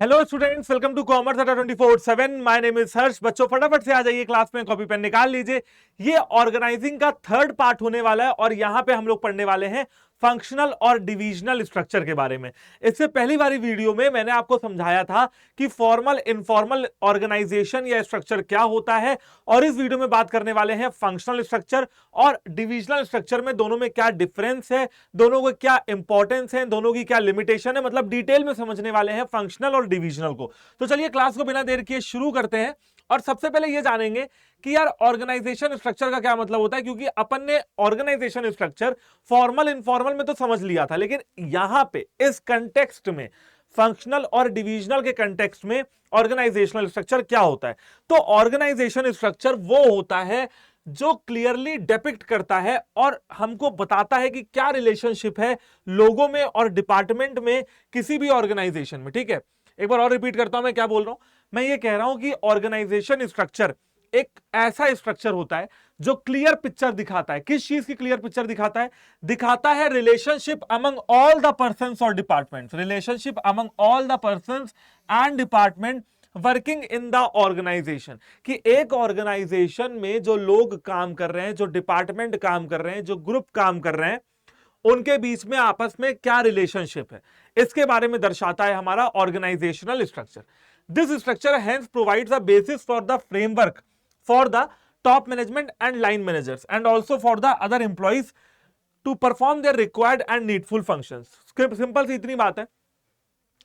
Hello students, welcome to Commerce Adda 24/7। My name is Harsh. बच्चों फटाफट से आ जाइए क्लास में, कॉपी पेन निकाल लीजिए। ये ऑर्गेनाइजिंग का थर्ड पार्ट होने वाला है और यहां पे हम लोग पढ़ने वाले हैं फंक्शनल और डिविजनल स्ट्रक्चर के बारे में। इससे पहली वाली वीडियो में मैंने आपको समझाया था कि फॉर्मल इनफॉर्मल ऑर्गेनाइजेशन या स्ट्रक्चर क्या होता है, और इस वीडियो में बात करने वाले हैं फंक्शनल स्ट्रक्चर और डिविजनल स्ट्रक्चर में दोनों में क्या डिफरेंस है, दोनों को क्या इंपॉर्टेंस है, दोनों की क्या लिमिटेशन है। मतलब डिटेल में समझने वाले हैं फंक्शनल और डिविजनल को। तो चलिए क्लास को बिना देर किए शुरू करते हैं। और सबसे पहले यह जानेंगे कि यार ऑर्गेनाइजेशन स्ट्रक्चर का क्या मतलब होता है, क्योंकि अपन ने ऑर्गेनाइजेशन स्ट्रक्चर फॉर्मल इनफॉर्मल में तो समझ लिया था, लेकिन यहां पे इस कंटेक्स्ट में फंक्शनल और डिविजनल के कंटेक्स्ट में ऑर्गेनाइजेशनल स्ट्रक्चर क्या होता है। तो ऑर्गेनाइजेशन स्ट्रक्चर वो होता है जो क्लियरली डिपिक्ट करता है और हमको बताता है कि क्या रिलेशनशिप है लोगों में और डिपार्टमेंट में किसी भी ऑर्गेनाइजेशन में। ठीक है, एक बार और रिपीट करता हूं, मैं क्या बोल रहा हूं। मैं ये कह रहा हूं कि ऑर्गेनाइजेशन स्ट्रक्चर एक ऐसा स्ट्रक्चर होता है जो क्लियर पिक्चर दिखाता है। किस चीज की क्लियर पिक्चर दिखाता है? दिखाता है relationship among all the persons और departments, relationship among all the persons and department working in the organisation. कि एक ऑर्गेनाइजेशन में जो लोग काम कर रहे हैं, जो डिपार्टमेंट काम कर रहे हैं, जो ग्रुप काम कर रहे हैं, उनके बीच में आपस में क्या रिलेशनशिप है, इसके बारे में दर्शाता है हमारा organisational structure. This structure hence provides a basis for the framework for the top management and line managers and also for the other employees to perform their required and needful functions. Simple सी इतनी बात है।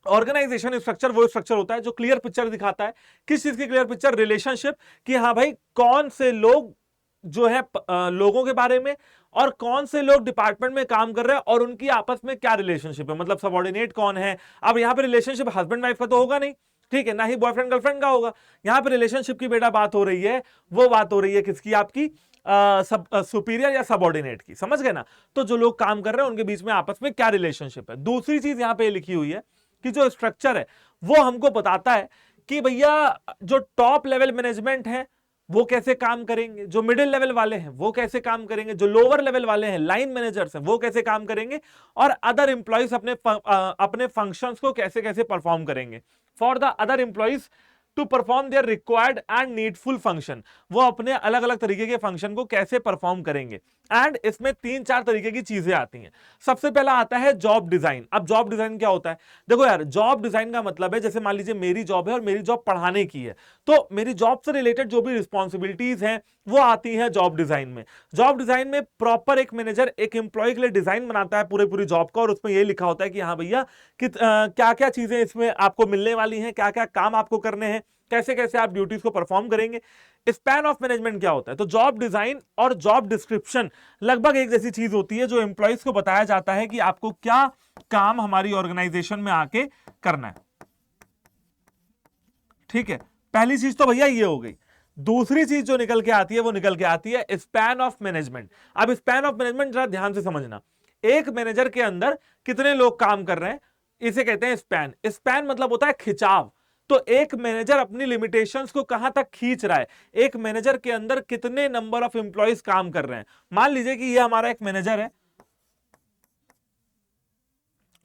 Organisation structure वो structure होता है जो clear picture दिखाता है। किस चीज की क्लियर पिक्चर? रिलेशनशिप, कि हाँ भाई कौन से लोग जो है लोगों के बारे में, और कौन से लोग डिपार्टमेंट में काम कर रहे हैं और उनकी आपस में क्या रिलेशनशिप है, मतलब सबऑर्डिनेट कौन है। अब यहां पे रिलेशनशिप हस्बैंड वाइफ का तो होगा नहीं, ठीक है, ना ही बॉयफ्रेंड गर्लफ्रेंड का होगा। यहां पे रिलेशनशिप की बेटा बात हो रही है, वो बात हो रही है किसकी? आपकी सब सुपीरियर या सबऑर्डिनेट की। समझ गए ना? तो जो लोग काम कर रहे हैं उनके बीच में आपस में क्या रिलेशनशिप है। दूसरी चीज यहां पे लिखी हुई है कि जो स्ट्रक्चर है वो हमको बताता है कि भैया जो टॉप लेवल मैनेजमेंट है वो कैसे काम करेंगे, जो मिडिल लेवल वाले हैं वो कैसे काम करेंगे, जो लोअर लेवल वाले हैं लाइन मैनेजर्स हैं वो कैसे काम करेंगे, और अदर इंप्लॉइज अपने फंक्शंस को कैसे कैसे परफॉर्म करेंगे। For the other employees to perform their required and needful function, वो अपने अलग अलग तरीके के फंक्शन को कैसे परफॉर्म करेंगे। एंड इसमें तीन चार तरीके की चीजें आती हैं। सबसे पहला आता है जॉब डिजाइन। अब जॉब डिजाइन क्या होता है? देखो यार, जॉब डिजाइन का मतलब है, जैसे मान लीजिए मेरी जॉब है और मेरी जॉब पढ़ाने की है, तो मेरी जॉब से रिलेटेड जो भी रिस्पॉन्सिबिलिटीज हैं वो आती है जॉब डिजाइन में। जॉब डिजाइन में प्रॉपर एक मैनेजर एक एम्प्लॉय के लिए डिजाइन बनाता है पूरी पूरी जॉब का, और उसमें ये लिखा होता है कि हाँ भैया कि क्या क्या चीजें इसमें आपको मिलने वाली हैं, क्या क्या काम आपको करने हैं, कैसे कैसे आप ड्यूटीज को परफॉर्म करेंगे। स्पैन ऑफ मैनेजमेंट क्या होता है? तो जॉब डिजाइन और जॉब डिस्क्रिप्शन लगभग एक जैसी चीज होती है, जो एम्प्लॉइज को बताया जाता है कि आपको क्या काम हमारी ऑर्गेनाइजेशन में आके करना है। ठीक है, पहली चीज तो भैया ये हो गई। दूसरी चीज जो निकल के आती है वो निकल के आती है स्पैन ऑफ मैनेजमेंट। अब स्पैन ऑफ मैनेजमेंट जरा ध्यान से समझना, एक मैनेजर के अंदर कितने लोग काम कर रहे हैं, इसे कहते हैं स्पैन। स्पैन मतलब होता है खिंचाव। तो एक मैनेजर अपनी लिमिटेशंस को कहां तक खींच रहा है, एक मैनेजर के अंदर कितने नंबर ऑफ एम्प्लॉइज काम कर रहे हैं। मान लीजिए कि ये हमारा एक मैनेजर है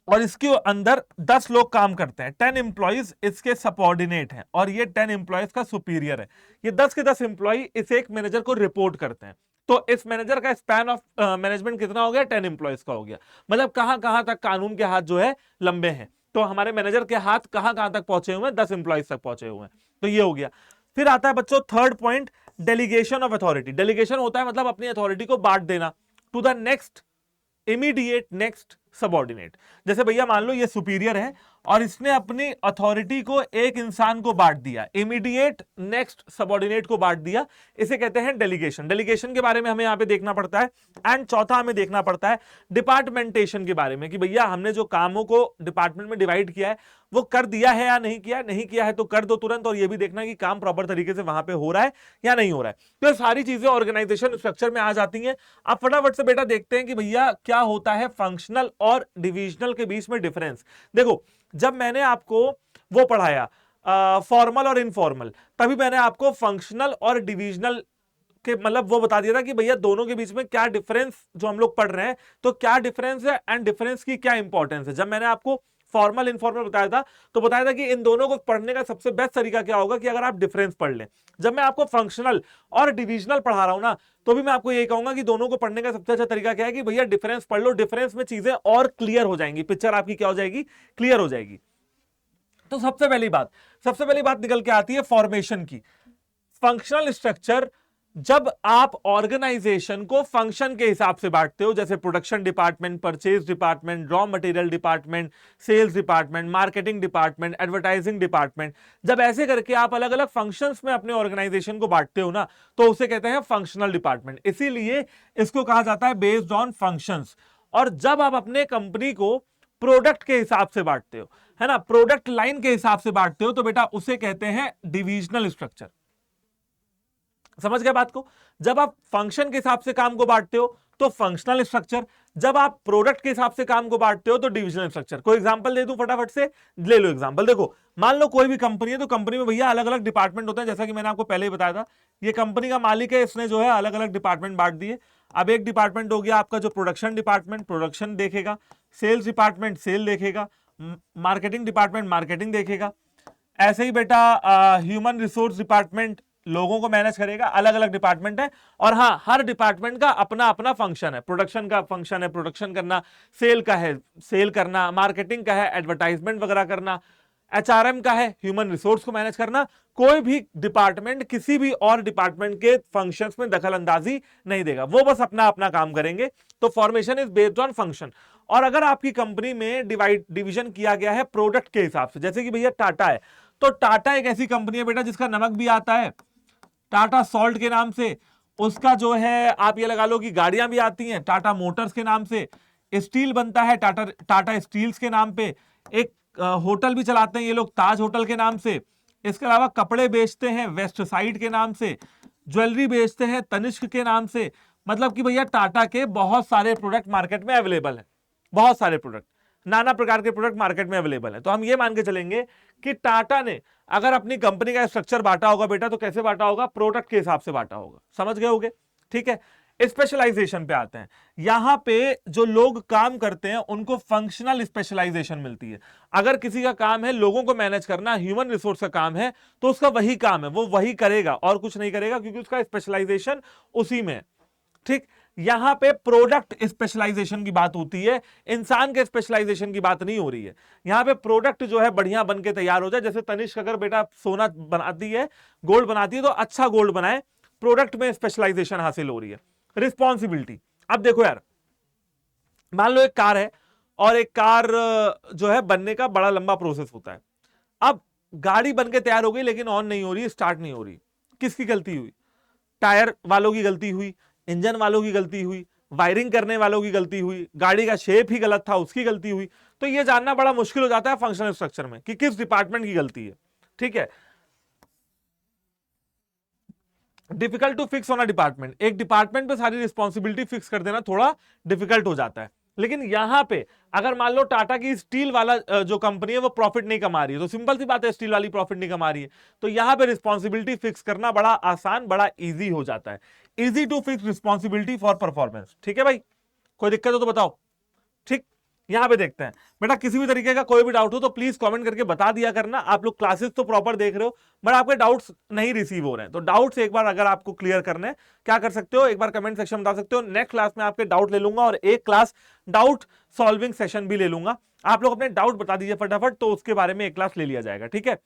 और इसके अंदर 10 लोग काम करते हैं, 10 एम्प्लॉइज इसके सबऑर्डिनेट हैं और ये 10 एम्प्लॉइज का सुपीरियर है। ये 10 के 10 एम्प्लॉय इस एक मैनेजर को रिपोर्ट करते हैं। तो इस मैनेजर का स्पैन ऑफ मैनेजमेंट कितना हो गया? 10 एम्प्लॉइज का हो गया। मतलब कहां कहां तक कानून के हाथ जो है लंबे हैं। तो हमारे मैनेजर के हाथ कहां कहां तक पहुंचे हुए हैं? 10 एम्प्लॉइज तक पहुंचे हुए हैं। तो ये हो गया। फिर आता है बच्चों third point, delegation of authority. Delegation होता है मतलब अपनी अथॉरिटी को बांट देना to the next immediate next subordinate. जैसे भैया मान लो ये सुपीरियर है और इसने अपनी अथॉरिटी को एक इंसान को बांट दिया, इमीडिएट नेक्स्ट सबऑर्डिनेट को बांट दिया, इसे कहते हैं डेलीगेशन। डेलीगेशन के बारे में हमें यहां पे देखना पड़ता है। एंड चौथा हमें देखना पड़ता है डिपार्टमेंटेशन के बारे में, कि भैया हमने जो कामों को डिपार्टमेंट में डिवाइड किया है वो कर दिया है या नहीं किया। नहीं किया है तो कर दो तुरंत, और ये भी देखना कि काम प्रॉपर तरीके से वहां पे हो रहा है या नहीं हो रहा है। तो ये सारी चीजें ऑर्गेनाइजेशन स्ट्रक्चर में आ जाती हैं। अब फटाफट से बेटा देखते हैं कि भैया क्या होता है फंक्शनल और डिविजनल के बीच में डिफरेंस। देखो, जब मैंने आपको वो पढ़ाया फॉर्मल और इनफॉर्मल, तभी मैंने आपको फंक्शनल और डिविजनल के मतलब वो बता दिया था कि भैया दोनों के बीच में क्या डिफरेंस जो हम लोग पढ़ रहे हैं, तो क्या डिफरेंस है एंड डिफरेंस की क्या इंपॉर्टेंस है। जब मैंने आपको फॉर्मल इनफॉर्मल बताया था, तो बताया था कि इन दोनों को पढ़ने का सबसे बेस्ट तरीका क्या होगा कि अगर आप डिफरेंस पढ़ लें। जब मैं आपको फंक्शनल और डिविजनल पढ़ा रहा हूं ना, तो भी मैं आपको यही कहूंगा कि दोनों को पढ़ने का सबसे अच्छा तरीका क्या है कि भैया डिफरेंस पढ़ लो, डिफरेंस में चीजें और क्लियर हो जाएंगी, पिक्चर आपकी क्या हो जाएगी, क्लियर हो जाएगी। तो सबसे पहली बात निकल के आती है फॉर्मेशन की। फंक्शनल स्ट्रक्चर, जब आप ऑर्गेनाइजेशन को फंक्शन के हिसाब से बांटते हो, जैसे production department, purchase department, raw material department, sales department, marketing department, advertising department, जब ऐसे करके आप अलग अलग फंक्शंस में अपने ऑर्गेनाइजेशन को बांटते हो ना, तो उसे कहते हैं फंक्शनल डिपार्टमेंट। इसीलिए इसको कहा जाता है बेस्ड ऑन फंक्शंस। और जब आप अपने कंपनी को प्रोडक्ट के हिसाब से बांटते हो, है ना, प्रोडक्ट लाइन के हिसाब से बांटते हो, तो बेटा उसे कहते हैं डिविजनल स्ट्रक्चर। समझ गए बात को? जब आप फंक्शन के हिसाब से काम को बांटते हो तो फंक्शनल स्ट्रक्चर, जब आप प्रोडक्ट के हिसाब से काम को बांटते हो तो डिविजनल स्ट्रक्चर। कोई एग्जांपल दे दूं फटाफट से, ले लो एग्जांपल। देखो, मान लो कोई भी कंपनी है, तो कंपनी में भैया अलग अलग डिपार्टमेंट होते हैं, जैसा कि मैंने आपको पहले ही बताया था। ये कंपनी का मालिक है, इसने जो है अलग अलग डिपार्टमेंट बांट दिए। अब एक डिपार्टमेंट हो गया आपका जो प्रोडक्शन डिपार्टमेंट, प्रोडक्शन देखेगा, सेल्स डिपार्टमेंट सेल देखेगा, मार्केटिंग डिपार्टमेंट मार्केटिंग देखेगा। ऐसे ही बेटा ह्यूमन रिसोर्स डिपार्टमेंट लोगों को मैनेज करेगा। अलग अलग डिपार्टमेंट है, और हाँ, हर डिपार्टमेंट का अपना अपना फंक्शन है। प्रोडक्शन का फंक्शन है प्रोडक्शन करना, सेल का है सेल करना, मार्केटिंग का है एडवर्टाइजमेंट वगैरह करना, एचआरएम का है ह्यूमन रिसोर्स को मैनेज करना। कोई भी डिपार्टमेंट किसी भी और डिपार्टमेंट के फंक्शंस में दखल अंदाजी नहीं देगा, वो बस अपना अपना काम करेंगे। तो formation is based on function. और अगर आपकी कंपनी में डिवीजन किया गया है प्रोडक्ट के हिसाब से, जैसे कि भैया टाटा है, तो टाटा एक ऐसी कंपनी है बेटा जिसका नमक भी आता है टाटा सॉल्ट के नाम से, उसका जो है आप ये लगा लो कि गाड़ियां भी आती हैं टाटा मोटर्स के नाम से, स्टील बनता है टाटा स्टील्स के नाम पे, एक होटल भी चलाते हैं ये लोग ताज होटल के नाम से। इसके अलावा कपड़े बेचते हैं वेस्ट साइड के नाम से, ज्वेलरी बेचते हैं तनिष्क के नाम से। मतलब कि भैया टाटा के बहुत सारे प्रोडक्ट मार्केट में अवेलेबल है, बहुत सारे प्रोडक्ट, नाना प्रकार के प्रोडक्ट मार्केट में अवेलेबल है। तो हम ये मान के चलेंगे कि टाटा ने अगर अपनी कंपनी का स्ट्रक्चर बांटा होगा बेटा, तो कैसे बांटा होगा, प्रोडक्ट के हिसाब से बांटा होगा। समझ गए होगे? ठीक है। स्पेशलाइजेशन पे आते हैं। यहां पे जो लोग काम करते हैं उनको फंक्शनल स्पेशलाइजेशन मिलती है। अगर किसी का काम है लोगों को मैनेज करना, ह्यूमन रिसोर्स का काम है, तो उसका वही काम है, वो वही करेगा और कुछ नहीं करेगा, क्योंकि उसका स्पेशलाइजेशन उसी में है। ठीक, यहां पे प्रोडक्ट स्पेशलाइजेशन की बात होती है, इंसान के स्पेशलाइजेशन की बात नहीं हो रही है। यहां पे प्रोडक्ट जो है बढ़िया बन के तैयार हो जाए। जैसे तनिष्क अगर बेटा सोना बनाती है, गोल्ड बनाती है, तो अच्छा गोल्ड बनाए, प्रोडक्ट में स्पेशलाइजेशन हासिल हो रही है। रिस्पॉन्सिबिलिटी, अब देखो यार, मान लो एक कार है, और एक कार जो है बनने का बड़ा लंबा प्रोसेस होता है। अब गाड़ी बन के तैयार हो गई, लेकिन ऑन नहीं हो रही, स्टार्ट नहीं हो रही। किसकी गलती हुई? टायर वालों की गलती हुई, इंजन वालों की गलती हुई, वायरिंग करने वालों की गलती हुई, गाड़ी का शेप ही गलत था उसकी गलती हुई। तो यह जानना बड़ा मुश्किल हो जाता है फंक्शनल स्ट्रक्चर में कि किस डिपार्टमेंट की गलती है। ठीक है, difficult to fix on a department, एक डिपार्टमेंट पे सारी रिस्पॉन्सिबिलिटी फिक्स कर देना थोड़ा डिफिकल्ट हो जाता है। लेकिन यहां पे अगर मान लो टाटा की स्टील वाला जो कंपनी है वो प्रॉफिट नहीं कमा रही है, तो सिंपल सी बात है स्टील वाली प्रॉफिट नहीं कमा रही है, तो यहां पे रिस्पॉन्सिबिलिटी फिक्स करना बड़ा आसान, बड़ा इजी हो जाता है। Easy to fix responsibility for performance. ठीक है भाई, कोई दिक्कत हो तो बताओ। ठीक, यहां पे देखते हैं बेटा, किसी भी तरीके का कोई भी डाउट हो तो प्लीज कमेंट करके बता दिया करना। आप लोग क्लासेस तो प्रॉपर देख रहे हो, बट आपके डाउट्स नहीं रिसीव हो रहे हैं, तो डाउट्स एक बार अगर आपको क्लियर करने हैं, क्या कर सकते हो, एक बार कमेंट सेक्शन में बता सकते हो। नेक्स्ट क्लास में आपके डाउट ले लूंगा, और एक क्लास डाउट सॉल्विंग सेशन भी ले लूंगा। आप लोग अपने डाउट बता दीजिए फटाफट, तो उसके बारे में एक क्लास ले लिया जाएगा। ठीक है,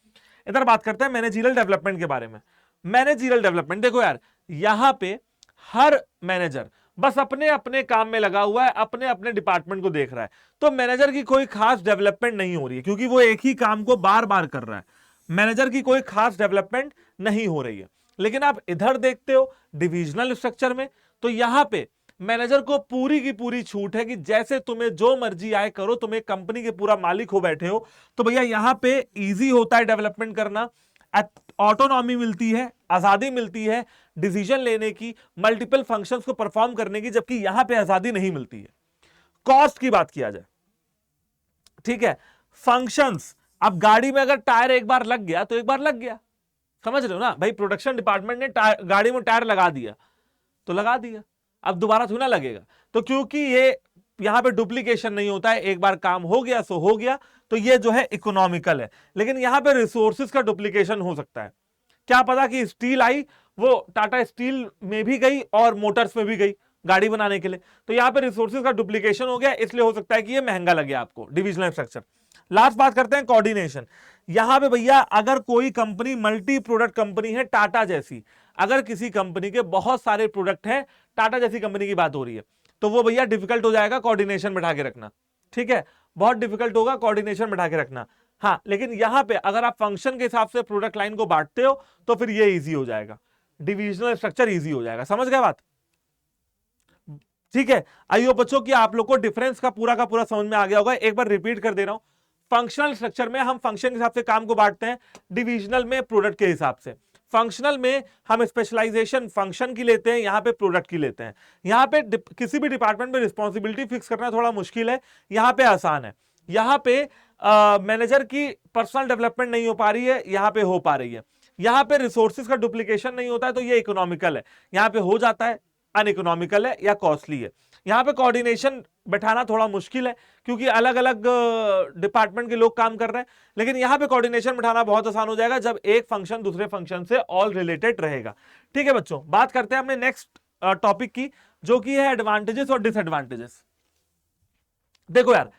इधर बात करते हैं मैनेजरियल डेवलपमेंट के बारे में। मैनेजरियल डेवलपमेंट, देखो यार, यहां पे हर मैनेजर बस अपने अपने काम में लगा हुआ है, अपने अपने डिपार्टमेंट को देख रहा है, तो मैनेजर की कोई खास डेवलपमेंट नहीं हो रही है, क्योंकि वो एक ही काम को बार बार कर रहा है। मैनेजर की कोई खास डेवलपमेंट नहीं हो रही है। लेकिन आप इधर देखते हो डिविजनल स्ट्रक्चर में, तो यहां पे मैनेजर को पूरी की पूरी छूट है कि जैसे तुम्हें जो मर्जी आए करो, तुम्हें कंपनी के पूरा मालिक हो बैठे हो, तो भैया यहां पे इजी होता है डेवलपमेंट करना, ऑटोनॉमी मिलती है, आजादी मिलती है डिसीजन लेने की, मल्टीपल फंक्शंस को परफॉर्म करने की, जबकि यहां पे आजादी नहीं मिलती है। कॉस्ट की बात किया जाए, ठीक है, फंक्शंस, अब गाड़ी में अगर टायर एक बार लग गया तो एक बार लग गया, समझ रहे हो ना भाई, प्रोडक्शन डिपार्टमेंट ने गाड़ी में टायर लगा दिया तो लगा दिया, अब दोबारा थोड़ा ना लगेगा। तो क्योंकि यहां पे डुप्लीकेशन नहीं होता है, एक बार काम हो गया सो हो गया, तो ये जो है इकोनॉमिकल है। लेकिन यहां पे रिसोर्सेज का डुप्लीकेशन हो सकता है। क्या पता कि स्टील आई, वो टाटा स्टील में भी गई और मोटर्स में भी गई गाड़ी बनाने के लिए, तो यहां पे रिसोर्सेज का डुप्लीकेशन हो गया, इसलिए हो सकता है कि ये महंगा लगे आपको डिविजनल स्ट्रक्चर। लास्ट बात करते हैं कोऑर्डिनेशन। यहां पे भैया अगर कोई कंपनी मल्टी प्रोडक्ट कंपनी है टाटा जैसी, अगर किसी कंपनी के बहुत सारे प्रोडक्ट हैं, टाटा जैसी कंपनी की बात हो रही है, तो वो भैया डिफिकल्ट हो जाएगा कोऑर्डिनेशन बैठा के रखना। ठीक है, बहुत डिफिकल्ट होगा कोऑर्डिनेशन बैठा के रखना। हाँ, लेकिन यहां पे अगर आप फंक्शन के हिसाब से प्रोडक्ट लाइन को बांटते हो तो फिर ये इजी हो जाएगा, डिविजनल स्ट्रक्चर इजी हो जाएगा। समझ गए बात? ठीक है, आइयो बच्चों कि आप लोग को डिफरेंस का पूरा समझ में आ गया होगा। एक बार रिपीट कर दे रहा हूं, फंक्शनल स्ट्रक्चर में हम फंक्शन के हिसाब से काम को बांटते हैं, डिविजनल में प्रोडक्ट के हिसाब से। फंक्शनल में हम स्पेशलाइजेशन फंक्शन की लेते हैं, यहां पे प्रोडक्ट की लेते हैं। यहां पे किसी भी डिपार्टमेंट में रिस्पॉन्सिबिलिटी फिक्स करना थोड़ा मुश्किल है, यहां पे आसान है। यहां पे मैनेजर की पर्सनल डेवलपमेंट नहीं हो पा रही है, यहां पे हो पा रही है। यहां पे रिसोर्सेज का डुप्लीकेशन नहीं होता है, तो ये इकोनॉमिकल है। यहां पे हो जाता है, अनइकोनॉमिकल है या कॉस्टली है। यहां पे कोऑर्डिनेशन बैठाना थोड़ा मुश्किल है, क्योंकि अलग अलग डिपार्टमेंट के लोग काम कर रहे हैं। लेकिन यहां पे कोऑर्डिनेशन बैठाना बहुत आसान हो जाएगा जब एक फंक्शन दूसरे फंक्शन से ऑल रिलेटेड रहेगा। ठीक है बच्चों, बात करते हैं अपने नेक्स्ट टॉपिक की, जो कि है एडवांटेजेस और डिसएडवांटेजेस। देखो यार,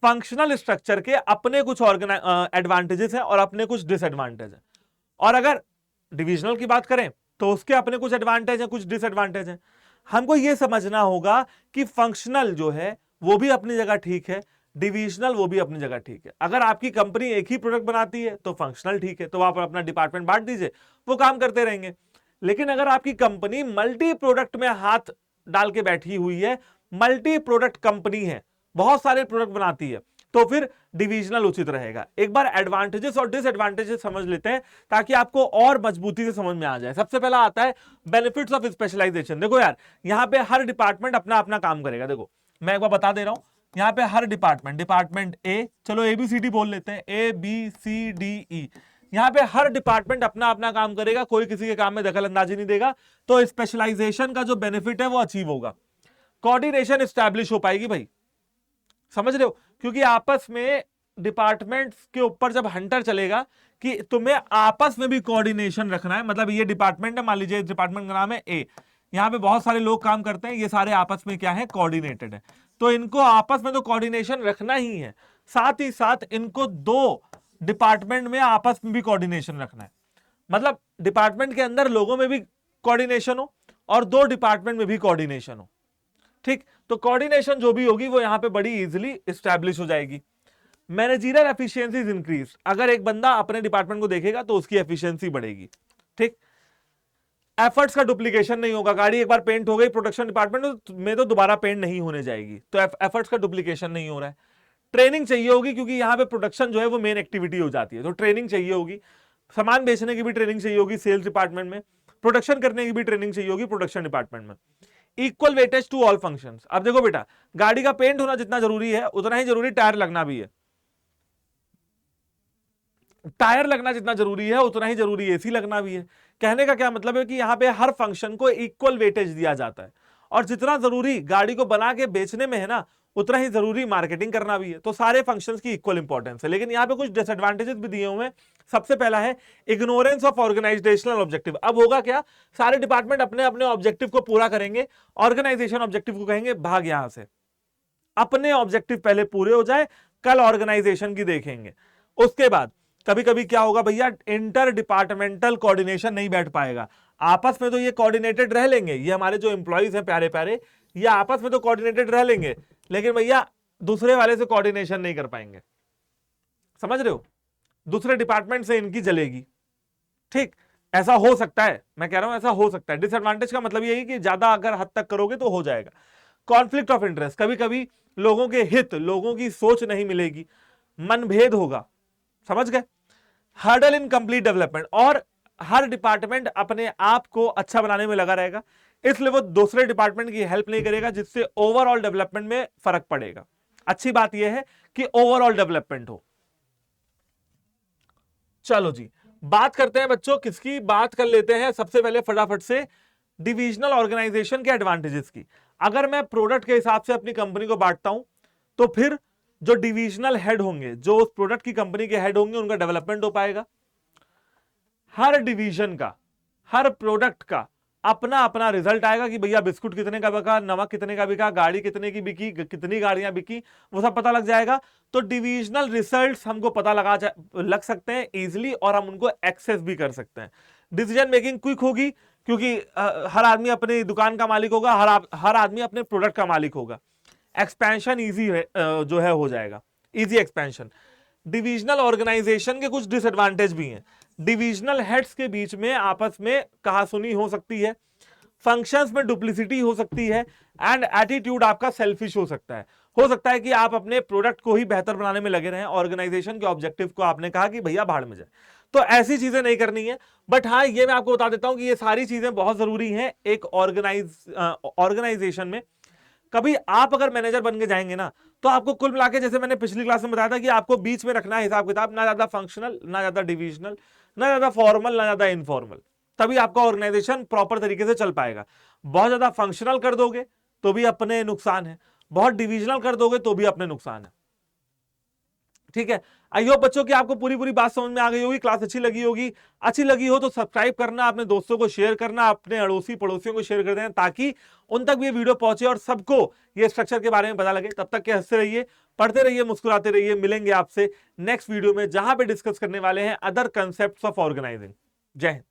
फंक्शनल स्ट्रक्चर के अपने कुछ एडवांटेजेस हैं और अपने कुछ डिसएडवांटेज हैं, और अगर डिविजनल की बात करें तो उसके अपने कुछ एडवांटेज हैं, कुछ डिसएडवांटेज हैं। हमको यह समझना होगा कि फंक्शनल जो है वो भी अपनी जगह ठीक है, डिविजनल वो भी अपनी जगह ठीक है। अगर आपकी कंपनी एक ही प्रोडक्ट बनाती है तो फंक्शनल ठीक है, तो आप अपना डिपार्टमेंट बांट दीजिए, वो काम करते रहेंगे। लेकिन अगर आपकी कंपनी मल्टी प्रोडक्ट में हाथ डाल के बैठी हुई है, मल्टी प्रोडक्ट कंपनी है, बहुत सारे प्रोडक्ट बनाती है, तो फिर डिविजनल उचित रहेगा। एक बार एडवांटेजेस और डिसएडवांटेजेस समझ लेते हैं ताकि आपको और मजबूती से समझ में आ जाए। सबसे पहला आता है बेनिफिट्स ऑफ स्पेशलाइजेशन। देखो यार, यहां पे हर डिपार्टमेंट अपना अपना काम करेगा। देखो मैं एक बार बता दे रहा हूं, यहां पे हर डिपार्टमेंट ए, चलो ABCD बोल लेते हैं, ABCDE, यहां पे हर डिपार्टमेंट अपना अपना काम करेगा, कोई किसी के काम में दखल अंदाजी नहीं देगा, तो स्पेशलाइजेशन का जो बेनिफिट है वो अचीव होगा। कोऑर्डिनेशन स्टैब्लिश हो पाएगी भाई, समझ रहे हो? क्योंकि आपस में डिपार्टमेंट्स के ऊपर जब हंटर चलेगा कि तुम्हें आपस में भी कोऑर्डिनेशन रखना है, मतलब ये डिपार्टमेंट है, मान लीजिए डिपार्टमेंट का नाम है ए, यहां पे बहुत सारे लोग काम करते हैं, ये सारे आपस में क्या है, कोऑर्डिनेटेड है, तो इनको आपस में तो कोऑर्डिनेशन रखना ही है, साथ ही साथ इनको दो डिपार्टमेंट में आपस में भी कोऑर्डिनेशन रखना है। मतलब डिपार्टमेंट के अंदर लोगों में भी कोऑर्डिनेशन हो और दो डिपार्टमेंट में भी कोऑर्डिनेशन हो। ठीक, तो कोऑर्डिनेशन जो भी होगी वो यहां पे बड़ी इजीली एस्टैब्लिश हो जाएगी। मैनेजरियल एफिशिएंसी इंक्रीज, अगर एक बंदा अपने डिपार्टमेंट को देखेगा तो उसकी एफिशिएंसी बढ़ेगी। ठीक, एफर्ट्स का डुप्लीकेशन नहीं होगा, गाड़ी एक बार पेंट हो गई प्रोडक्शन डिपार्टमेंट में तो दोबारा पेंट नहीं होने जाएगी, तो एफर्ट्स का डुप्लीकेशन नहीं हो रहा है। ट्रेनिंग चाहिए होगी, क्योंकि यहां पे प्रोडक्शन जो है वो मेन एक्टिविटी हो जाती है, तो ट्रेनिंग चाहिए होगी। सामान बेचने की भी ट्रेनिंग चाहिए होगी सेल्स डिपार्टमेंट में, प्रोडक्शन करने की भी ट्रेनिंग चाहिए होगी प्रोडक्शन डिपार्टमेंट में। Equal weightage to all functions. अब देखो बेटा, गाड़ी का पेंट होना जितना जरूरी है उतना ही जरूरी टायर लगना भी है, टायर लगना जितना जरूरी है उतना ही जरूरी एसी लगना भी है। कहने का क्या मतलब है कि यहां पे हर फंक्शन को इक्वल वेटेज दिया जाता है, और जितना जरूरी गाड़ी को बना के बेचने में है ना, उतना ही जरूरी मार्केटिंग करना भी है, तो सारे फंक्शंस की इक्वल इंपॉर्टेंस है। लेकिन यहां पे कुछ डिसएडवांटेजेस भी दिए हुए हैं। सबसे पहला है इग्नोरेंस ऑफ ऑर्गेनाइजेशनल ऑब्जेक्टिव। अब होगा क्या, सारे डिपार्टमेंट अपने अपने ऑब्जेक्टिव को पूरा करेंगे, ऑर्गेनाइजेशन ऑब्जेक्टिव को कहेंगे भाग यहां से, अपने ऑब्जेक्टिव पहले पूरे हो जाए, कल ऑर्गेनाइजेशन की देखेंगे। उसके बाद कभी कभी क्या होगा भैया, इंटर डिपार्टमेंटल कोऑर्डिनेशन नहीं बैठ पाएगा। आपस में तो ये कोऑर्डिनेटेड रह लेंगे, ये हमारे जो एम्प्लॉइज हैं प्यारे प्यारे, ये आपस में तो कोऑर्डिनेटेड रह लेंगे, लेकिन भैया दूसरे वाले से कोऑर्डिनेशन नहीं कर पाएंगे। समझ रहे हो? दूसरे डिपार्टमेंट से इनकी जलेगी। ठीक, ऐसा हो सकता है, मैं कह रहा हूं ऐसा हो सकता है। डिसएडवांटेज का मतलब यही कि ज्यादा अगर हद तक करोगे तो हो जाएगा। कॉन्फ्लिक्ट ऑफ इंटरेस्ट, कभी कभी लोगों के हित, लोगों की सोच नहीं मिलेगी, मनभेद होगा। समझ गए? हर्डल इन कंप्लीट डेवलपमेंट, और हर डिपार्टमेंट अपने आप को अच्छा बनाने में लगा रहेगा, इसलिए वो दूसरे डिपार्टमेंट की हेल्प नहीं करेगा, जिससे ओवरऑल डेवलपमेंट में फर्क पड़ेगा। अच्छी बात यह है कि ओवरऑल डेवलपमेंट हो। चलो जी, बात करते हैं बच्चों, किसकी बात कर लेते हैं सबसे पहले फटाफट से, डिविजनल ऑर्गेनाइजेशन के एडवांटेजेस की। अगर मैं प्रोडक्ट के हिसाब से अपनी कंपनी को बांटता हूं तो फिर जो डिविजनल हेड होंगे, जो उस प्रोडक्ट की कंपनी के हेड होंगे, उनका डेवलपमेंट हो पाएगा। हर डिवीजन का, हर प्रोडक्ट का अपना अपना रिजल्ट आएगा कि भैया बिस्कुट कितने का बिका, नमक कितने का बिका, गाड़ी कितने की बिकी, कितनी गाड़ियां बिकी, वो सब पता लग जाएगा। तो डिविजनल रिजल्ट्स हमको पता लग सकते हैं इजीली, और हम उनको एक्सेस भी कर सकते हैं। डिसीजन मेकिंग क्विक होगी, क्योंकि हर आदमी अपनी दुकान का मालिक होगा, हर आदमी अपने प्रोडक्ट का मालिक होगा। एक्सपेंशन ईजी जो है हो जाएगा, इजी एक्सपेंशन। डिविजनल ऑर्गेनाइजेशन के कुछ डिसएडवांटेज भी हैं। डिविजनल हेड्स के बीच में आपस में कहासुनी हो सकती है, फंक्शंस में डुप्लिसिटी हो सकती है, एंड एटीट्यूड आपका सेल्फिश हो सकता है। हो सकता है कि आप अपने प्रोडक्ट को ही बेहतर बनाने में लगे रहें, ऑर्गेनाइजेशन के ऑब्जेक्टिव को आपने कहा कि भैया भाड़ में जाए। तो ऐसी चीजें नहीं करनी है। बट हाँ, ये मैं आपको बता देता हूं कि ये सारी चीजें बहुत जरूरी हैं एक ऑर्गेनाइजेशन में। कभी आप अगर मैनेजर बन के जाएंगे ना, तो आपको कुल मिला के, जैसे मैंने पिछली क्लास में बताया था, कि आपको बीच में रखना है हिसाब किताब, ना ज्यादा फंक्शनल, ना ज्यादा डिविजनल, ना ज्यादा फॉर्मल, ना ज्यादा इनफॉर्मल। तभी आपका ऑर्गेनाइजेशन प्रॉपर तरीके से चल पाएगा। बहुत ज्यादा फंक्शनल कर दोगे तो भी अपने नुकसान है, बहुत डिविजनल कर दोगे तो भी अपने नुकसान है। ठीक है, आई होप बच्चों की आपको पूरी पूरी बात समझ में आ गई होगी, क्लास अच्छी लगी होगी। अच्छी लगी हो तो सब्सक्राइब करना, अपने दोस्तों को शेयर करना, अपने अड़ोसी पड़ोसियों को शेयर कर देना, ताकि उन तक भी ये वीडियो पहुंचे और सबको ये स्ट्रक्चर के बारे में पता लगे। तब तक के हंसते रहिए, पढ़ते रहिए, मुस्कुराते रहिए। मिलेंगे आपसे नेक्स्ट वीडियो में, जहां पे डिस्कस करने वाले हैं अदर कंसेप्ट्स ऑफ ऑर्गेनाइजिंग। जय हिंद।